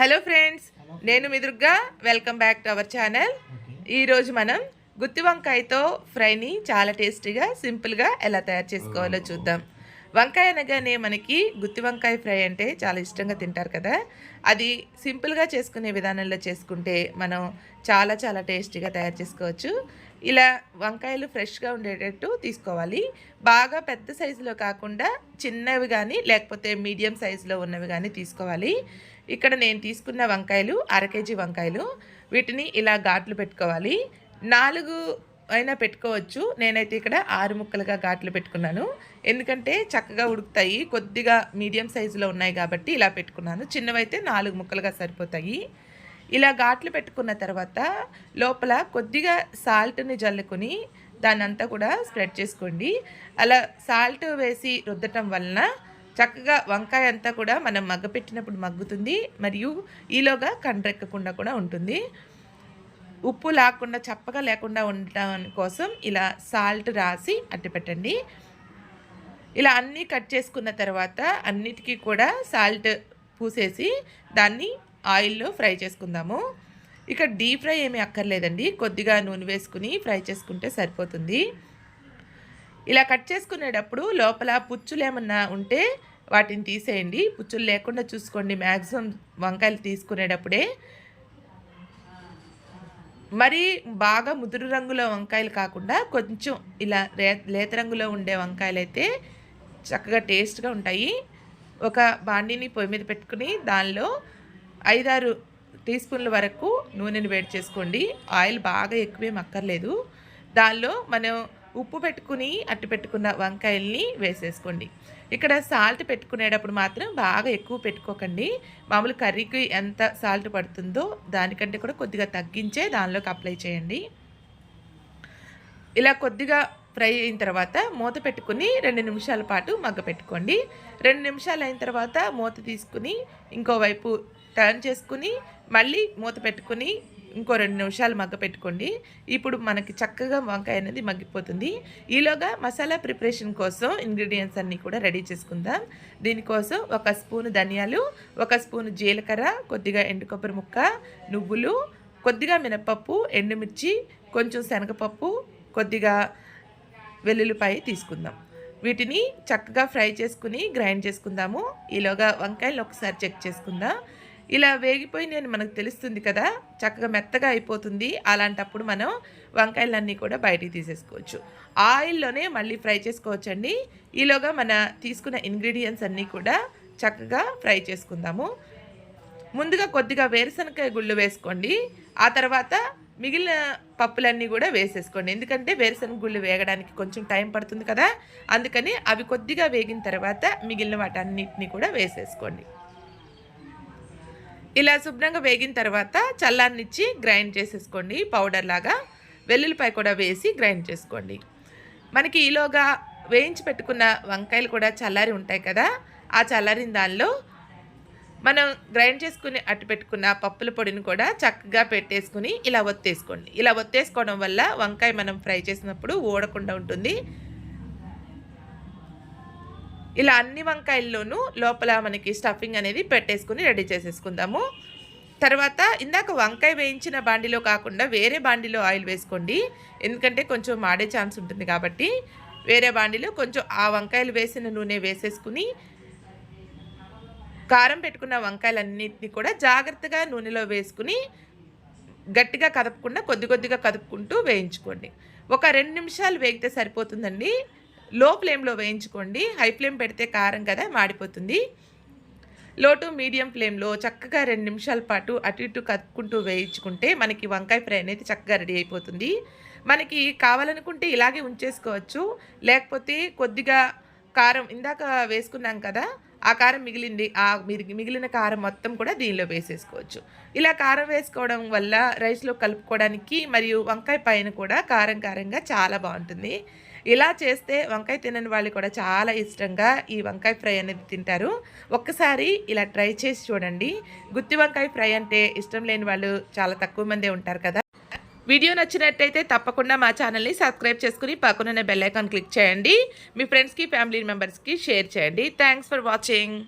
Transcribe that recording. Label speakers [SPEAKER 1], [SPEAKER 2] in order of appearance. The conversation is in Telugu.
[SPEAKER 1] హలో ఫ్రెండ్స్, నేను మీ Durga. Welcome back to our channel. ఈరోజు మనం గుత్తి వంకాయతో ఫ్రైని చాలా టేస్టీగా సింపుల్గా ఎలా తయారు చేసుకోవాలో చూద్దాం. వంకాయ అనగానే మనకి గుత్తి వంకాయ ఫ్రై అంటే చాలా ఇష్టంగా తింటారు కదా. అది సింపుల్గా చేసుకునే విధానంలో చేసుకుంటే మనం చాలా చాలా టేస్టీగా తయారు చేసుకోవచ్చు. ఇలా వంకాయలు ఫ్రెష్గా ఉండేటట్టు తీసుకోవాలి. బాగా పెద్ద సైజులో కాకుండా చిన్నవి కానీ లేకపోతే మీడియం సైజులో ఉన్నవి కానీ తీసుకోవాలి. ఇక్కడ నేను తీసుకున్న వంకాయలు 1/2 కేజీ వంకాయలు. వీటిని ఇలా ఘాట్లు పెట్టుకోవాలి. 4 అయినా పెట్టుకోవచ్చు. నేనైతే ఇక్కడ 6 ముక్కలుగా ఘాట్లు పెట్టుకున్నాను. ఎందుకంటే చక్కగా ఉడుకుతాయి. కొద్దిగా మీడియం సైజులో ఉన్నాయి కాబట్టి ఇలా పెట్టుకున్నాను. చిన్నవైతే 4 ముక్కలుగా సరిపోతాయి. ఇలా ఘాట్లు పెట్టుకున్న తర్వాత లోపల కొద్దిగా సాల్ట్ని జల్లుకొని దాన్నంతా కూడా స్ప్రెడ్ చేసుకోండి. అలా సాల్ట్ వేసి రుద్దటం వలన చక్కగా వంకాయ అంతా కూడా మనం మగ్గపెట్టినప్పుడు మగ్గుతుంది. మరియు ఈలోగా కండ్రెక్కకుండా కూడా ఉంటుంది. ఉప్పు లేకుండా చప్పగా లేకుండా ఉండటం కోసం ఇలా సాల్ట్ రాసి అట్టిపెట్టండి. ఇలా అన్నీ కట్ చేసుకున్న తర్వాత అన్నిటికీ కూడా సాల్ట్ పూసేసి దాన్ని ఆయిల్లో ఫ్రై చేసుకుందాము. ఇక డీప్ ఫ్రై ఏమీ అక్కర్లేదండి. కొద్దిగా నూనె వేసుకుని ఫ్రై చేసుకుంటే సరిపోతుంది. ఇలా కట్ చేసుకునేటప్పుడు లోపల పుచ్చులు ఏమన్నా ఉంటే వాటిని తీసేయండి. పుచ్చులు లేకుండా చూసుకోండి మ్యాక్సిమం వంకాయలు తీసుకునేటప్పుడే. మరి బాగా ముదురు రంగులో వంకాయలు కాకుండా కొంచెం ఇలా లేత రంగులో ఉండే వంకాయలు అయితే చక్కగా టేస్ట్గా ఉంటాయి. ఒక బాండీని పొయ్యి మీద పెట్టుకుని దానిలో 5-6 టీ స్పూన్ల వరకు నూనెని వేడి చేసుకోండి. ఆయిల్ బాగా ఎక్కువేం అక్కర్లేదు. దానిలో మనం ఉప్పు పెట్టుకుని అట్టు పెట్టుకున్న వంకాయల్ని వేసేసుకోండి. ఇక్కడ సాల్ట్ పెట్టుకునేటప్పుడు మాత్రం బాగా ఎక్కువ పెట్టుకోకండి. మామూలు కర్రీకి ఎంత సాల్ట్ పడుతుందో దానికంటే కూడా కొద్దిగా తగ్గించే దానిలోకి అప్లై చేయండి. ఇలా కొద్దిగా ఫ్రై అయిన తర్వాత మూత పెట్టుకుని 2 నిమిషాల పాటు మగ్గ పెట్టుకోండి. 2 నిమిషాలు అయిన తర్వాత మూత తీసుకుని ఇంకోవైపు టర్న్ చేసుకుని మళ్ళీ మూత పెట్టుకుని ఇంకో 2 నిమిషాలు మగ్గ పెట్టుకోండి. ఇప్పుడు మనకి చక్కగా వంకాయ అనేది మగ్గిపోతుంది. ఈలోగా మసాలా ప్రిపరేషన్ కోసం ఇంగ్రీడియంట్స్ అన్నీ కూడా రెడీ చేసుకుందాం. దీనికోసం 1 స్పూను ధనియాలు, 1 స్పూను జీలకర్ర, కొద్దిగా ఎండు కొబ్బరి ముక్క, నువ్వులు, కొద్దిగా మినపప్పు, ఎండుమిర్చి, కొంచెం శనగపప్పు, కొద్దిగా వెల్లుల్లిపాయ తీసుకుందాం. వీటిని చక్కగా ఫ్రై చేసుకుని గ్రైండ్ చేసుకుందాము. ఈలోగా వంకాయలు ఒకసారి చెక్ చేసుకుందాం. ఇలా వేగిపోయి మనకు తెలుస్తుంది కదా, చక్కగా మెత్తగా అయిపోతుంది. అలాంటప్పుడు మనం వంకాయలన్నీ కూడా బయటికి తీసేసుకోవచ్చు. ఆయిల్లోనే మళ్ళీ ఫ్రై చేసుకోవచ్చండి. ఈలోగా మన తీసుకున్న ఇంగ్రీడియంట్స్ అన్నీ కూడా చక్కగా ఫ్రై చేసుకుందాము. ముందుగా కొద్దిగా వేరుశనగకాయ గుళ్ళు వేసుకోండి. ఆ తర్వాత మిగిలిన పప్పులన్నీ కూడా వేసేసుకోండి. ఎందుకంటే వేరుశనగ గుళ్ళు వేగడానికి కొంచెం టైం పడుతుంది కదా, అందుకని అవి కొద్దిగా వేగిన తర్వాత మిగిలిన వాటన్నిటిని కూడా వేసేసుకోండి. ఇలా శుభ్రంగా వేగిన తర్వాత చల్లారనిచ్చి గ్రైండ్ చేసేసుకోండి పౌడర్ లాగా. వెల్లుల్లిపాయ కూడా వేసి గ్రైండ్ చేసుకోండి. మనకి ఈలోగా వేయించి పెట్టుకున్న వంకాయలు కూడా చల్లారి ఉంటాయి కదా, ఆ చల్లారిన దానిలో మనం గ్రైండ్ చేసుకుని అట్టు పెట్టుకున్న పప్పుల పొడిని కూడా చక్కగా పెట్టేసుకుని ఇలా ఒత్తేసుకోండి. ఇలా ఒత్తేసుకోవడం వల్ల వంకాయ మనం ఫ్రై చేసినప్పుడు ఊడకుండా ఉంటుంది. ఇలా అన్ని వంకాయల్లోనూ లోపల మనకి స్టఫింగ్ అనేది పెట్టేసుకుని రెడీ చేసేసుకుందాము. తర్వాత ఇందాక వంకాయ వేయించిన బాండిలో కాకుండా వేరే బాండిలో ఆయిల్ వేసుకోండి. ఎందుకంటే కొంచెం మాడే ఛాన్స్ ఉంటుంది కాబట్టి వేరే బాండిలో కొంచెం ఆ వంకాయలు వేసిన నూనె వేసేసుకుని కారం పెట్టుకున్న వంకాయలన్నింటినీ కూడా జాగ్రత్తగా నూనెలో వేసుకుని గట్టిగా కదపకుండా కొద్దిగా కదుపుకుంటూ వేయించుకోండి. ఒక 2 నిమిషాలు వేగితే సరిపోతుందండి. లో ఫ్లేమ్లో వేయించుకోండి. హై ఫ్లేమ్ పెడితే కారం కదా మాడిపోతుంది. లో టు మీడియం ఫ్లేమ్లో చక్కగా 2 నిమిషాల పాటు అటు ఇటు కదుపుకుంటూ వేయించుకుంటే మనకి వంకాయ ఫ్రై అనేది చక్కగా రెడీ అయిపోతుంది. మనకి కావాలనుకుంటే ఇలాగే ఉంచేసుకోవచ్చు. లేకపోతే కొద్దిగా కారం ఇందాక వేసుకున్నాం కదా, ఆ కారం మిగిలిన కారం మొత్తం కూడా దీనిలో వేసేసుకోవచ్చు. ఇలా కారం వేసుకోవడం వల్ల రైస్లో కలుపుకోవడానికి మరియు వంకాయ పైన కూడా కారంగా చాలా బాగుంటుంది. ఇలా చేస్తే వంకాయ తినని వాళ్ళు కూడా చాలా ఇష్టంగా ఈ వంకాయ ఫ్రై అనేది తింటారు. ఒక్కసారి ఇలా ట్రై చేసి చూడండి. గుత్తి వంకాయ ఫ్రై అంటే ఇష్టం లేని వాళ్ళు చాలా తక్కువ మందే ఉంటారు కదా. వీడియో నచ్చినట్టయితే తప్పకుండా మా ఛానల్ని సబ్స్క్రైబ్ చేసుకుని పక్కనున్న బెల్ ఐకాన్ క్లిక్ చేయండి. మీ ఫ్రెండ్స్కి ఫ్యామిలీ మెంబర్స్కి షేర్ చేయండి. Thanks for watching.